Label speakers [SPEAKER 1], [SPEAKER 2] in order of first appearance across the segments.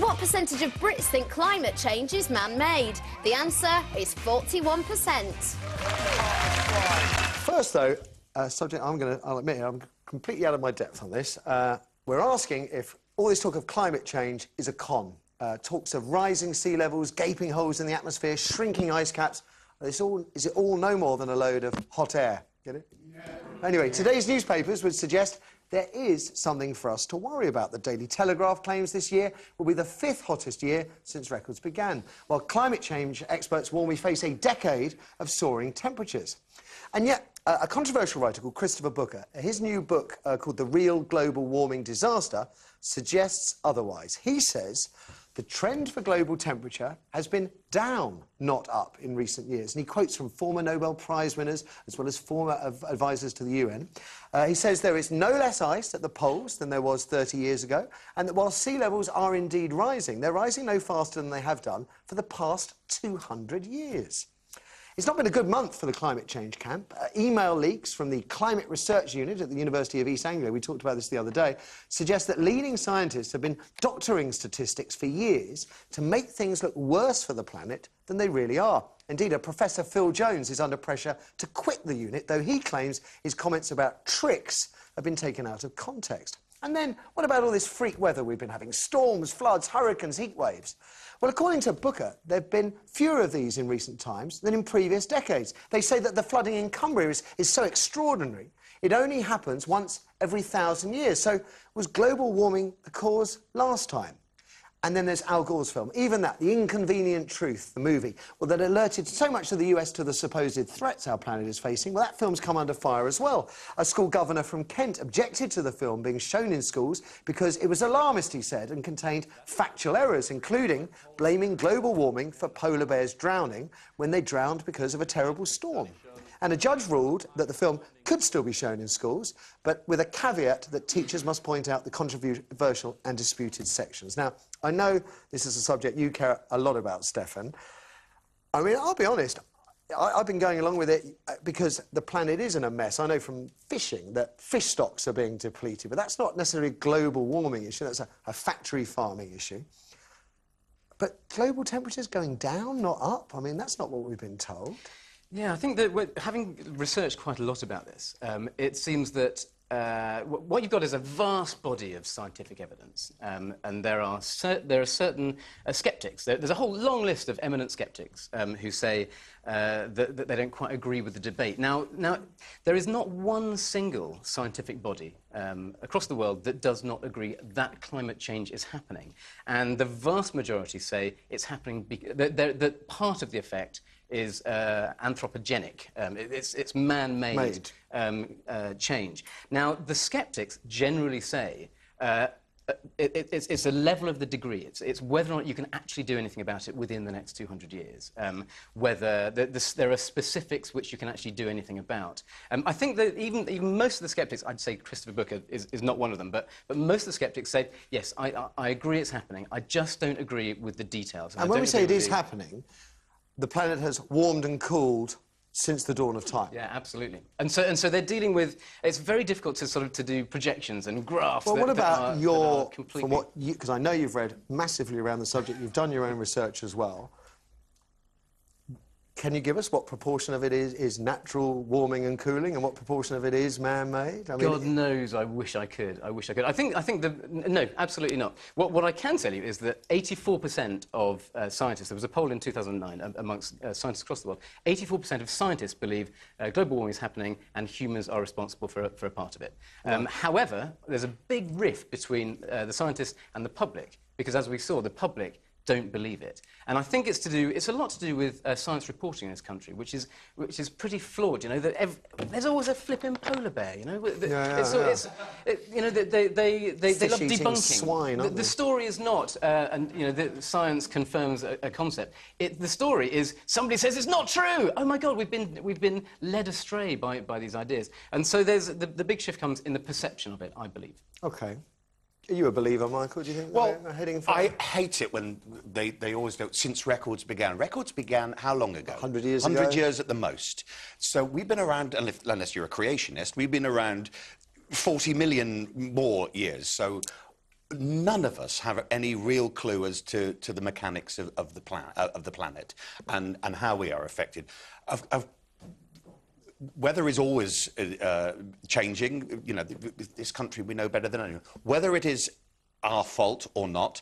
[SPEAKER 1] what percentage of Brits think climate change is man-made? The answer is 41%.
[SPEAKER 2] First, though, subject I'll admit I'm completely out of my depth on this. We're asking if all this talk of climate change is a con. Talks of rising sea levels, gaping holes in the atmosphere, shrinking ice caps. Is it all no more than a load of hot air? Get it? Yeah. Anyway, today's newspapers would suggest there is something for us to worry about. The Daily Telegraph claims this year will be the 5th hottest year since records began, while climate change experts warn we face a decade of soaring temperatures. And yet, a controversial writer called Christopher Booker, his new book called The Real Global Warming Disaster, suggests otherwise. He says the trend for global temperature has been down, not up, in recent years. And he quotes from former Nobel Prize winners, as well as former advisors to the UN. He says there is no less ice at the poles than there was 30 years ago, and that while sea levels are indeed rising, they're rising no faster than they have done for the past 200 years. It's not been a good month for the climate change camp. Email leaks from the Climate Research Unit at the University of East Anglia, we talked about this the other day, suggest that leading scientists have been doctoring statistics for years to make things look worse for the planet than they really are. Indeed, a Professor Phil Jones is under pressure to quit the unit, though he claims his comments about tricks have been taken out of context. And then, what about all this freak weather we've been having? Storms, floods, hurricanes, heat waves. Well, according to Booker, there have been fewer of these in recent times than in previous decades. They say that the flooding in Cumbria is so extraordinary, it only happens once every 1,000 years. So was global warming the cause last time? And then there's Al Gore's film, even that, The Inconvenient Truth, the movie, well, that alerted so much of the US to the supposed threats our planet is facing. Well, that film's come under fire as well. A school governor from Kent objected to the film being shown in schools because it was alarmist, he said, and contained factual errors, including blaming global warming for polar bears drowning when they drowned because of a terrible storm. And a judge ruled that the film could still be shown in schools, but with a caveat that teachers must point out the controversial and disputed sections. Now, I know this is a subject you care a lot about, Stefan. I mean, I'll be honest, I've been going along with it because the planet is in a mess. I know from fishing that fish stocks are being depleted, but that's not necessarily a global warming issue, that's a factory farming issue. But global temperatures going down, not up? I mean, that's not what we've been told.
[SPEAKER 3] Yeah, I think that having researched quite a lot about this, it seems that what you've got is a vast body of scientific evidence, and there are certain sceptics. There's a whole long list of eminent sceptics who say that they don't quite agree with the debate. Now, there is not one single scientific body across the world that does not agree that climate change is happening, and the vast majority say it's happening that part of the effect is anthropogenic. It's man-made change. Now, the sceptics generally say it's a level of the degree. It's whether or not you can actually do anything about it within the next 200 years, whether there are specifics which you can actually do anything about. I think that even most of the sceptics, I'd say Christopher Booker is not one of them, but most of the sceptics say, yes, I agree it's happening, I just don't agree with the details.
[SPEAKER 2] And when we say it is happening, the planet has warmed and cooled since the dawn of time.
[SPEAKER 3] Yeah, absolutely. And so they're dealing with... It's very difficult to do projections and graphs.
[SPEAKER 2] Well, what about your... From what you... Because I know you've read massively around the subject, you've done your own research as well. Can you give us what proportion of it is natural warming and cooling, and what proportion of it is man-made? I mean,
[SPEAKER 3] God knows, I wish I could. I wish I could. I think no, absolutely not. What I can tell you is that 84% of scientists, there was a poll in 2009 amongst scientists across the world, 84% of scientists believe global warming is happening and humans are responsible for a part of it. However, there's a big rift between the scientists and the public, because as we saw, the public don't believe it. And I think it's a lot to do with science reporting in this country, which is pretty flawed. You know, there's always a flipping polar bear. You know,
[SPEAKER 2] they
[SPEAKER 3] love debunking.
[SPEAKER 2] Swine,
[SPEAKER 3] the story is not, and you know, the science confirms a concept. The story is somebody says it's not true. Oh my God, we've been led astray by these ideas. And so there's the big shift comes in the perception of it, I believe.
[SPEAKER 2] Okay. Are you a believer, Michael? Do you think they're heading for...
[SPEAKER 4] I hate it when they always go, since records began. Records began how long ago?
[SPEAKER 2] 100 years ago.
[SPEAKER 4] 100 years at the most. So we've been around, unless you're a creationist, we've been around 40 million more years. So none of us have any real clue as to the mechanics of the planet and how we are affected. Weather is always changing. You know, this country we know better than anyone. Whether it is our fault or not,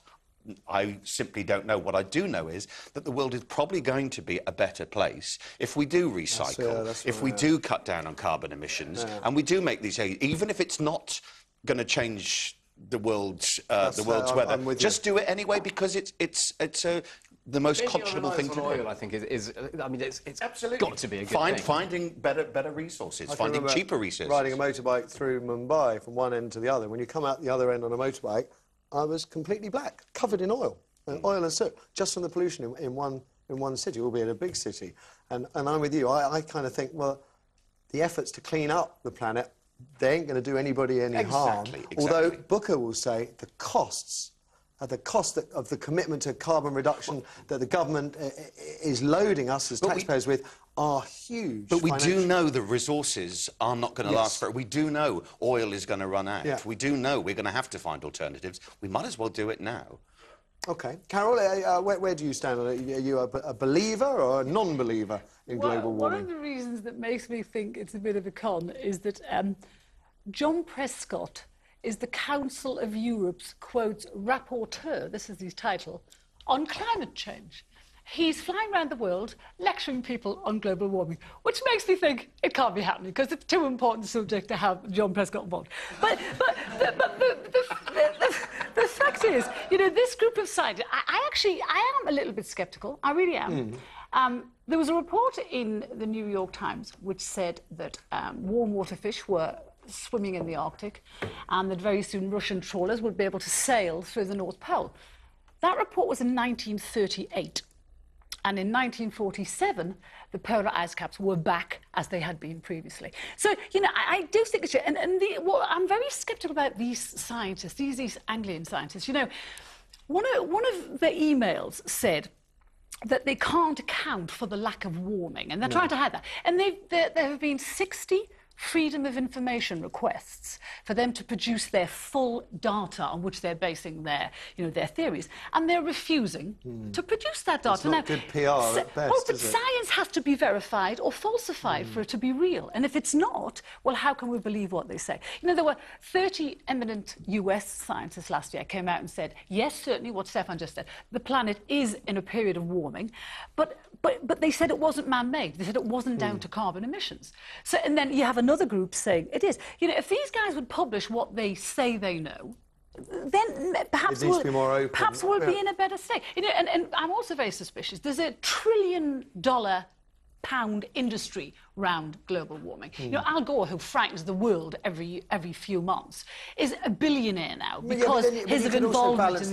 [SPEAKER 4] I simply don't know. What I do know is that the world is probably going to be a better place if we do recycle, if we do cut down on carbon emissions, and we do make these changes, even if it's not going to change the world's weather. Just do it anyway, because it's the most conscionable thing to do.
[SPEAKER 3] Oil, I think, is I mean, it's
[SPEAKER 4] absolutely
[SPEAKER 3] got to be a good thing.
[SPEAKER 4] Finding better resources, finding cheaper resources.
[SPEAKER 2] Riding a motorbike through Mumbai from one end to the other. When you come out the other end on a motorbike, I was completely black, covered in oil, oil and soot, just from the pollution in one city, albeit a big city. And I'm with you. I kind of think, well, the efforts to clean up the planet, they ain't going to do anybody any harm. Although Booker will say the costs, the cost of the commitment to carbon reduction that the government is loading us as taxpayers with are huge.
[SPEAKER 4] But we do know the resources are not going to last forever. We do know oil is going to run out. Yeah. We do know we're going to have to find alternatives. We might as well do it now.
[SPEAKER 2] OK. Carol, where do you stand on it? Are you a believer or a non-believer in global warming?
[SPEAKER 5] One of the reasons that makes me think it's a bit of a con is that John Prescott is the Council of Europe's, quote, rapporteur, this is his title, on climate change. He's flying around the world lecturing people on global warming, which makes me think it can't be happening, because it's too important a subject to have John Prescott involved. But the fact is, you know, this group of scientists, I am a little bit sceptical, I really am. There was a report in the New York Times which said that warm water fish were swimming in the Arctic, and that very soon Russian trawlers would be able to sail through the North Pole. That report was in 1938, and in 1947 the polar ice caps were back as they had been previously. So, you know, I do think it's true, and I'm very sceptical about these scientists, these East Anglian scientists. You know, one of the emails said that they can't account for the lack of warming, and they're trying to hide that. And there have been 60 freedom of information requests for them to produce their full data on which they're basing their theories, and they're refusing to produce that data.
[SPEAKER 2] It's not good PR at best,
[SPEAKER 5] but science has to be verified or falsified for it to be real, and if it's not, well, how can we believe what they say? You know, there were 30 eminent US scientists last year came out and said, yes, certainly what Stefan just said, the planet is in a period of warming, but they said it wasn't man-made. They said it wasn't down to carbon emissions. So, and then you have another group saying it is. You know, if these guys would publish what they say they know, then perhaps we'll be in a better state. You know, and I'm also very suspicious. There's a $1 trillion industry round global warming. You know, Al Gore, who frightens the world every few months, is a billionaire now because his involvement in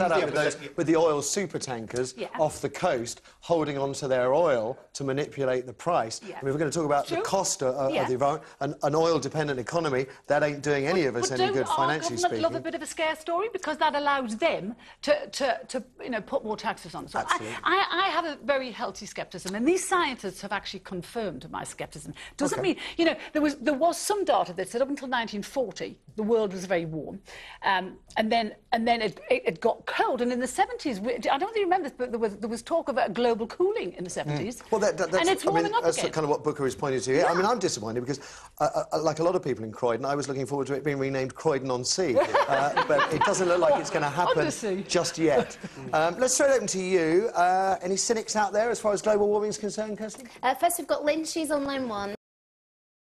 [SPEAKER 2] with the oil super tankers off the coast holding on to their oil to manipulate the price. I mean, if we're going to talk about the cost of the environment, an oil-dependent economy, that ain't doing any of us any good financially speaking.
[SPEAKER 5] Love a bit of a scare story, because that allows them to put more taxes on. So I have a very healthy scepticism, and these scientists have actually confirmed my scepticism. Doesn't mean, you know, there was some data that said up until 1940 the world was very warm, and then it got cold, and in the 70s, I don't think you remember this, but there was talk about global cooling in the 70s.
[SPEAKER 2] Well, that's,
[SPEAKER 5] and it's warming up
[SPEAKER 2] that's
[SPEAKER 5] again.
[SPEAKER 2] kind of what Booker is pointing to here. I mean, I'm disappointed because, like a lot of people in Croydon, I was looking forward to it being renamed Croydon-on-Sea, but it doesn't look like it's going to happen just yet. Let's throw it open to you. Any cynics out there as far as global warming is concerned, Kirsten?
[SPEAKER 1] First, we've got Lynn. She's on line 1.